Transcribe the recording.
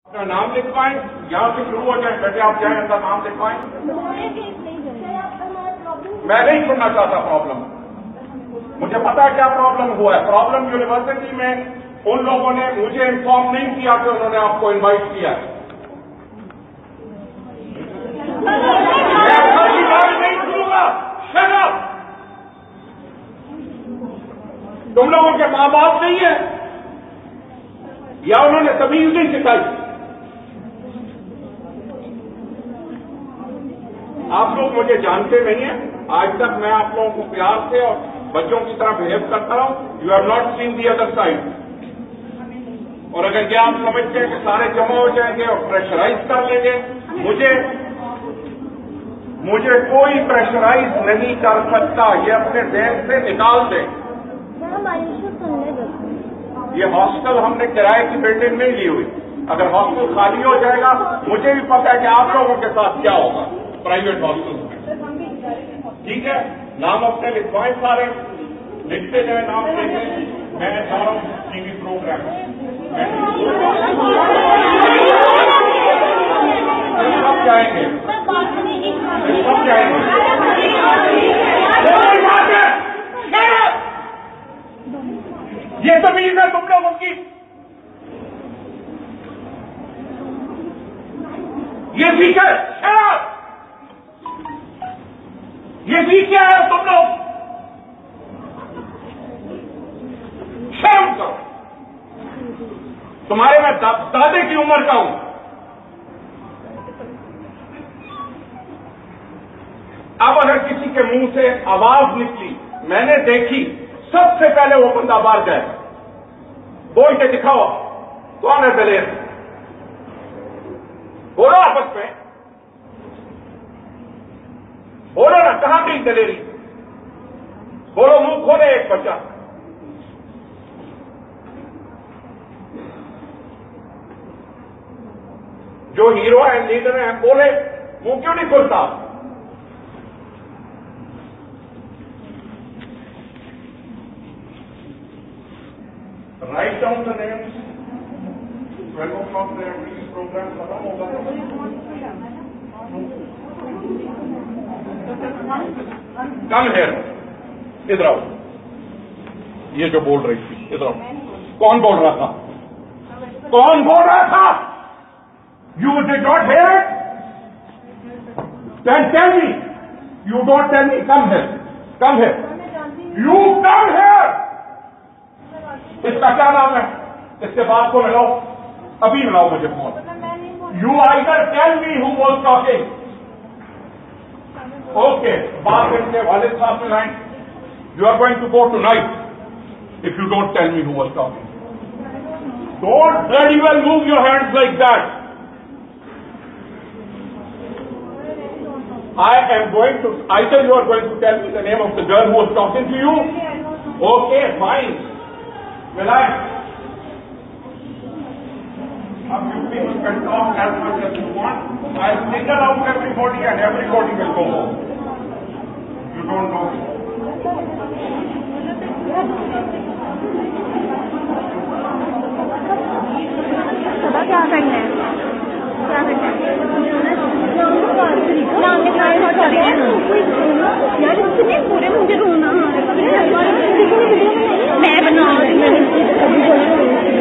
अपना नाम लिखवाएं, यहाँ से शुरू हो जाए, बैठे आप जाए अंदर नाम लिखवाएं। मैं नहीं सुनना चाहता प्रॉब्लम, मुझे पता है क्या प्रॉब्लम हुआ है। प्रॉब्लम यूनिवर्सिटी में उन लोगों ने मुझे इन्फॉर्म नहीं किया कि उन्होंने आपको इनवाइट किया है। मैं आपकी बात नहीं सुनूंगा। Shut up. तुम लोगों के माँ बाप नहीं है या उन्होंने तमीज नहीं सिखाई? आप लोग मुझे जानते नहीं हैं। आज तक मैं आप लोगों को प्यार से और बच्चों की तरह बिहेव करता रहा हूं। You have not seen the other side. और अगर ये आप समझते हैं कि सारे जमा हो जाएंगे और प्रेशराइज कर लेंगे, मुझे कोई प्रेशराइज नहीं कर सकता। ये अपने जहन से निकाल दें। ये हॉस्टल हमने किराए की बिल्डिंग नहीं ली हुई। अगर हॉस्टल खाली हो जाएगा, मुझे भी पता है कि आप लोगों के साथ क्या होगा प्राइवेट हॉस्टल में। ठीक है, नाम अपने लिखवाएं, सारे लिखते जाए, नाम लिखें। मैं जा रहा हूँ टीवी प्रोग्राम, सब जाएंगे, सब जाएंगे। ये तमीज है तुम लोगों की? ये ठीक है? ये भी क्या है? तुम लोग शर्म करो। तुम्हारे मैं दादे की उम्र का हूं। अब अगर किसी के मुंह से आवाज निकली, मैंने देखी, सबसे पहले वो बंदा बाहर जाए, बोल के दिखाओ कौन है दलेर। बोलो आपस में, बोलो ना, कहां गई दलेरी? बोलो, मुंह खोले एक बच्चा। जो हीरो है, लीडर है, बोले, मुंह क्यों नहीं खुलता? Write down the names. 12 o'clock में प्रोग्राम खत्म होगा। कम है, इधर आओ। ये जो बोल रही थी, इधर आओ। कौन बोल रहा था? कौन बोल रहा था? You did not hear it? Then tell me. You don't tell me. Come here. Come here. You come here. इसका क्या नाम है? इसके बाप को मिलाओ, अभी मिलाओ मुझे phone. You either tell me who was talking. Okay, बात इनके वालिद साहब से लाएं। You are going to go tonight if you don't tell me who was talking. Don't very well move your hands like that. I am going to, either you are going to tell me the name of the girl who was talking to you. Okay, fine. Will I? Now you people can talk as much as you want. I'll single out everybody and everybody will go home. You don't know me. क्या करना है? क्या करना है? यार इतने पूरे मुझे रोना आ रहा है। मैं बना रही हूँ।